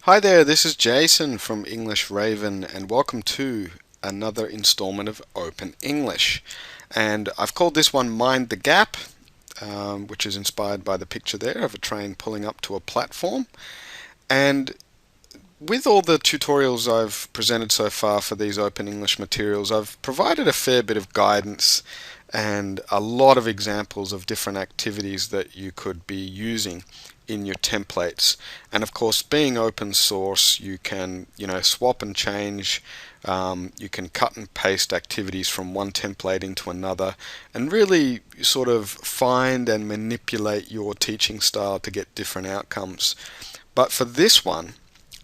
Hi there, this is Jason from English Raven, and welcome to another installment of Open English. And I've called this one Mind the Gap, which is inspired by the picture there of a train pulling up to a platform. And with all the tutorials I've presented so far for these Open English materials, I've provided a fair bit of guidance and a lot of examples of different activities that you could be using in your templates. And of course, being open source, you can, swap and change. You can cut and paste activities from one template into another and really sort of find and manipulate your teaching style to get different outcomes. But for this one,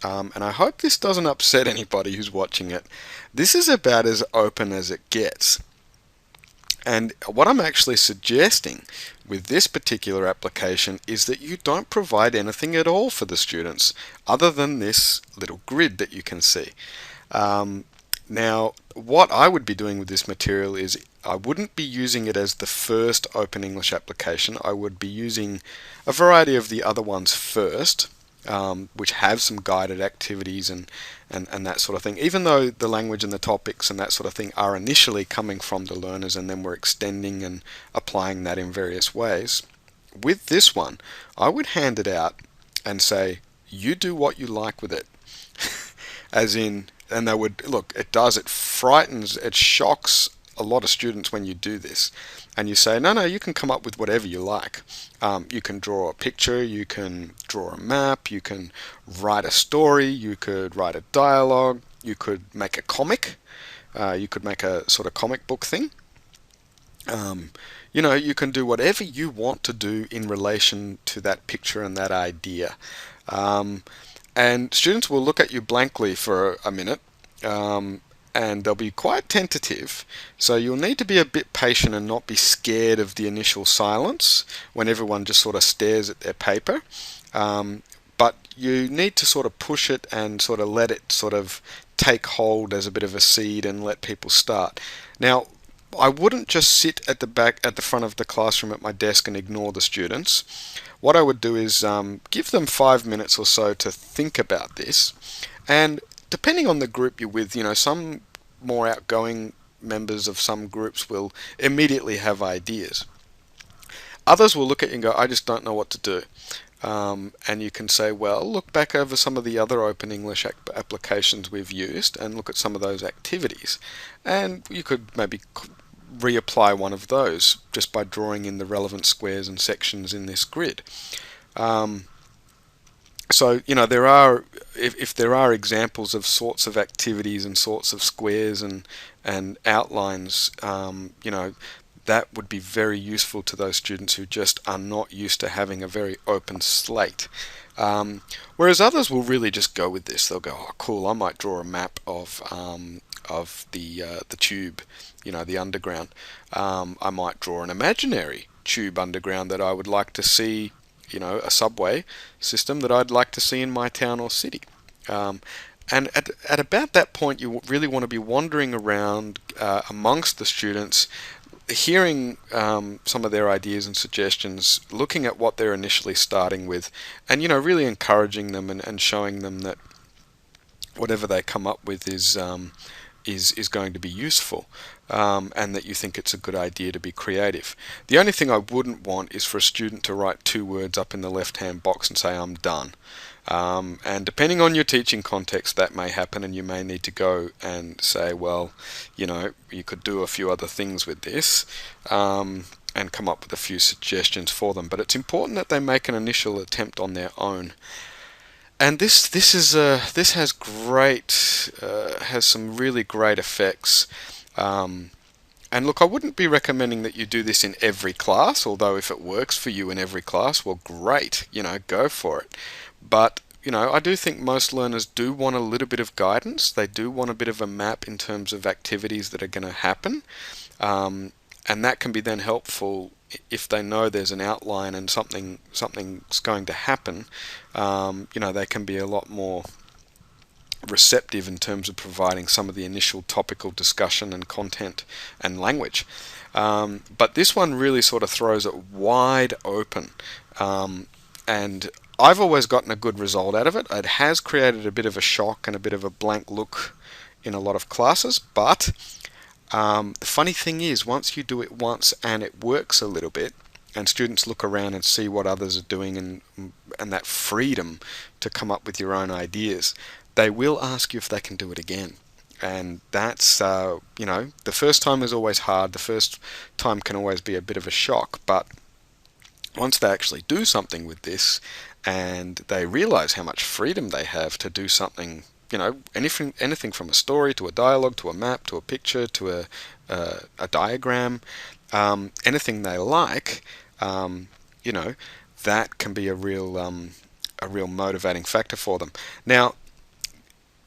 and I hope this doesn't upset anybody who's watching it, this is about as open as it gets. And what I'm actually suggesting with this particular application is that you don't provide anything at all for the students other than this little grid that you can see. Now, what I would be doing with this material is I wouldn't be using it as the first Open English application. I would be using a variety of the other ones first, which have some guided activities and that sort of thing. Even though the language and the topics and that sort of thing are initially coming from the learners and then we're extending and applying that in various ways, with this one, I would hand it out and say, you do what you like with it. As in, and they would, look, it frightens, it shocks a lot of students when you do this. And you say, no, you can come up with whatever you like. You can draw a picture, you can draw a map, you can write a story, you could write a dialogue, you could make a comic, you could make a sort of comic book thing. You can do whatever you want to do in relation to that picture and that idea. And students will look at you blankly for a minute, and they'll be quite tentative. So you'll need to be a bit patient and not be scared of the initial silence when everyone just sort of stares at their paper. But you need to sort of push it and sort of let it sort of take hold as a bit of a seed and let people start. Now, I wouldn't just sit at the front of the classroom at my desk and ignore the students. What I would do is give them 5 minutes or so to think about this, and depending on the group you're with, some more outgoing members of some groups will immediately have ideas. Others will look at you and go, I just don't know what to do. And you can say, well, look back over some of the other Open English applications we've used and look at some of those activities. And you could maybe reapply one of those just by drawing in the relevant squares and sections in this grid. So, there are, if there are examples of sorts of activities and sorts of squares and outlines, that would be very useful to those students who just are not used to having a very open slate. Whereas others will really just go with this. They'll go, oh, cool, I might draw a map of the tube, the underground. I might draw an imaginary tube underground that I would like to see, a subway system that I'd like to see in my town or city. And at about that point, you really want to be wandering around amongst the students, hearing some of their ideas and suggestions, looking at what they're initially starting with, and really encouraging them and showing them that whatever they come up with is going to be useful, and that you think it's a good idea to be creative. The only thing I wouldn't want is for a student to write 2 words up in the left-hand box and say, I'm done. And depending on your teaching context, that may happen, and you may need to go and say, well, you could do a few other things with this, and come up with a few suggestions for them. But it's important that they make an initial attempt on their own. And this has some really great effects. And look, I wouldn't be recommending that you do this in every class, although if it works for you in every class, well, great, go for it. But, I do think most learners do want a little bit of guidance. They do want a bit of a map in terms of activities that are going to happen. And that can be then helpful if they know there's an outline and something's going to happen. They can be a lot more receptive in terms of providing some of the initial topical discussion and content and language. But this one really sort of throws it wide open. And I've always gotten a good result out of it. It has created a bit of a shock and a bit of a blank look in a lot of classes, but the funny thing is, once you do it once and it works a little bit, and students look around and see what others are doing, and that freedom to come up with your own ideas, they will ask you if they can do it again. And that's, the first time is always hard. The first time can always be a bit of a shock, but once they actually do something with this and they realize how much freedom they have to do something, anything from a story to a dialogue to a map to a picture to a diagram, anything they like, that can be a real motivating factor for them. Now,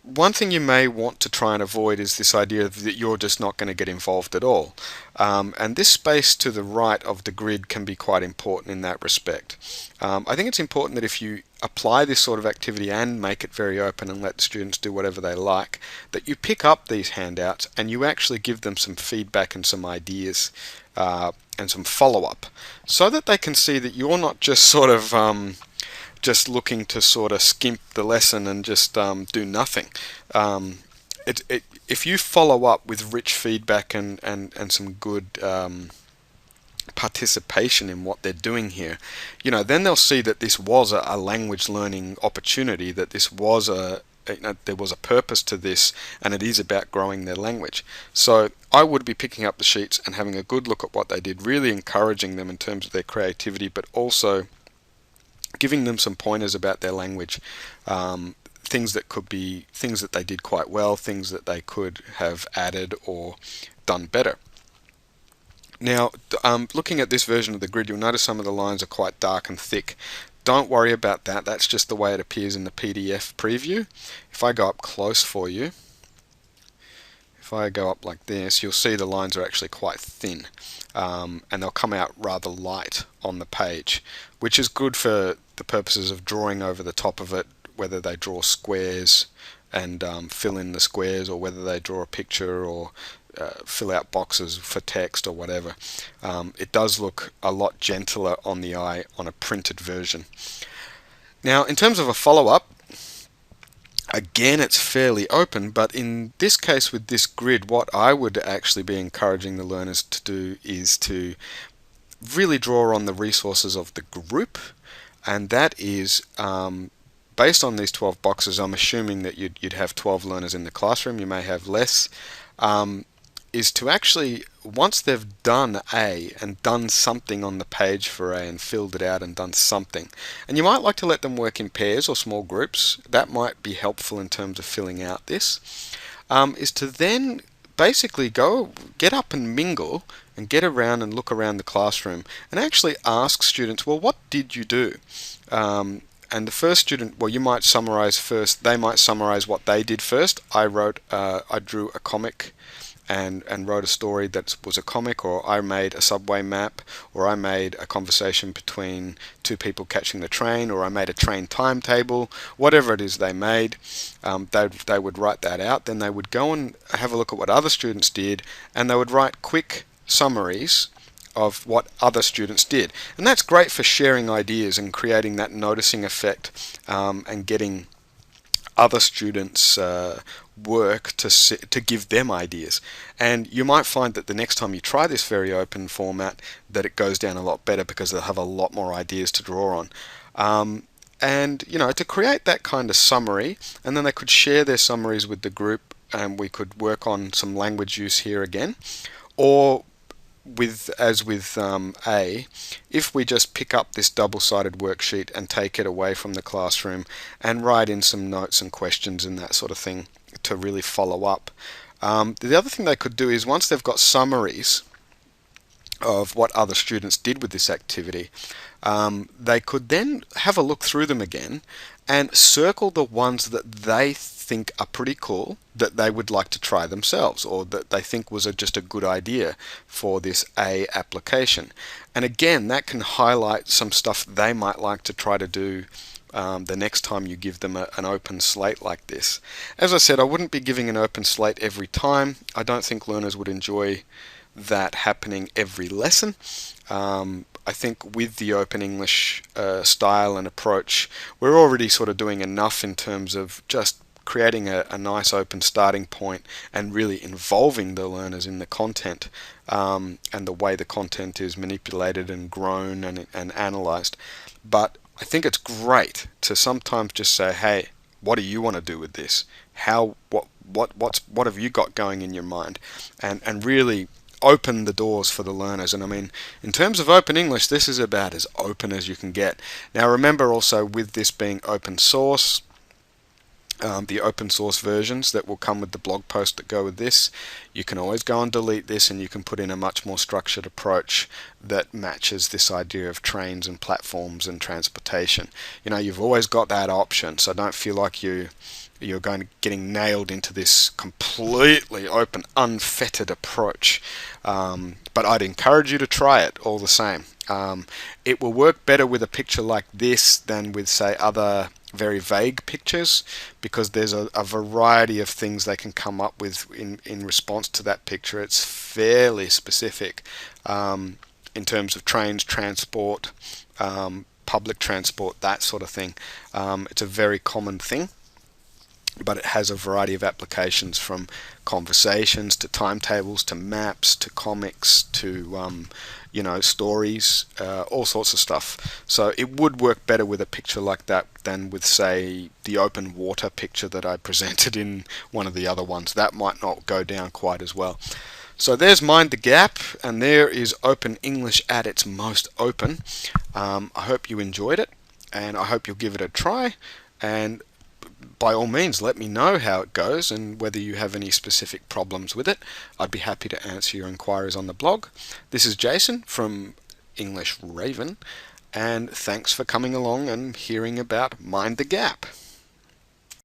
one thing you may want to try and avoid is this idea that you're just not going to get involved at all. And this space to the right of the grid can be quite important in that respect. I think it's important that if you apply this sort of activity and make it very open and let the students do whatever they like, that you pick up these handouts and you actually give them some feedback and some ideas and some follow-up, so that they can see that you're not just sort of just looking to sort of skimp the lesson and just do nothing. If you follow up with rich feedback and some good participation in what they're doing here, then they'll see that this was a language learning opportunity, that this was there was a purpose to this, and it is about growing their language. So I would be picking up the sheets and having a good look at what they did, really encouraging them in terms of their creativity, but also giving them some pointers about their language, things that they did quite well, things that they could have added or done better. Now, looking at this version of the grid, you'll notice some of the lines are quite dark and thick. Don't worry about that. That's just the way it appears in the PDF preview. If I go up close for you, if I go up like this, you'll see the lines are actually quite thin, and they'll come out rather light on the page, which is good for the purposes of drawing over the top of it, whether they draw squares and fill in the squares, or whether they draw a picture or fill out boxes for text or whatever. It does look a lot gentler on the eye on a printed version. Now, in terms of a follow-up, again, it's fairly open, but in this case with this grid, what I would actually be encouraging the learners to do is to really draw on the resources of the group, and that is based on these 12 boxes. I'm assuming that you'd have 12 learners in the classroom. You may have less. Is to actually, once they've done A and done something on the page for A and filled it out and done something, and you might like to let them work in pairs or small groups, that might be helpful in terms of filling out this, is to then basically go get up and mingle and get around and look around the classroom and actually ask students, well, what did you do? And the first student, well, you might summarize first. They might summarize what they did first. I drew a comic and wrote a story that was a comic, or I made a subway map, or I made a conversation between two people catching the train, or I made a train timetable. Whatever it is they made, they would write that out. Then they would go and have a look at what other students did, and they would write quick summaries of what other students did. And that's great for sharing ideas and creating that noticing effect, and getting other students work to give them ideas. And you might find that the next time you try this very open format, that it goes down a lot better because they'll have a lot more ideas to draw on. And to create that kind of summary, and then they could share their summaries with the group, and we could work on some language use here again. Or as with A, if we just pick up this double-sided worksheet and take it away from the classroom and write in some notes and questions and that sort of thing to really follow up. The other thing they could do is, once they've got summaries of what other students did with this activity, they could then have a look through them again and circle the ones that they think are pretty cool, that they would like to try themselves, or that they think was just a good idea for this A application. And again, that can highlight some stuff they might like to try to do the next time you give them an open slate like this. As I said, I wouldn't be giving an open slate every time. I don't think learners would enjoy that happening every lesson. I think with the Open English style and approach, we're already sort of doing enough in terms of just creating a nice open starting point and really involving the learners in the content, and the way the content is manipulated and grown and analyzed. But I think it's great to sometimes just say, hey, what do you want to do with this? What have you got going in your mind? And really open the doors for the learners. And I mean, in terms of Open English, this is about as open as you can get. Now remember also, with this being open source, the open source versions that will come with the blog post that go with this, you can always go and delete this, and you can put in a much more structured approach that matches this idea of trains and platforms and transportation. You know, you've always got that option, so don't feel like you're going to getting nailed into this completely open, unfettered approach. But I'd encourage you to try it all the same. It will work better with a picture like this than with, say, other very vague pictures, because there's a variety of things they can come up with in response to that picture. It's fairly specific in terms of trains, transport, public transport, that sort of thing. It's a very common thing, but it has a variety of applications, from conversations to timetables to maps to comics to stories, all sorts of stuff. So it would work better with a picture like that than with, say, the open water picture that I presented in one of the other ones. That might not go down quite as well. So there's Mind the Gap, and there is Open English at its most open. I hope you enjoyed it, and I hope you'll give it a try. And by all means, let me know how it goes and whether you have any specific problems with it. I'd be happy to answer your inquiries on the blog. This is Jason from English Raven, and thanks for coming along and hearing about Mind the Gap.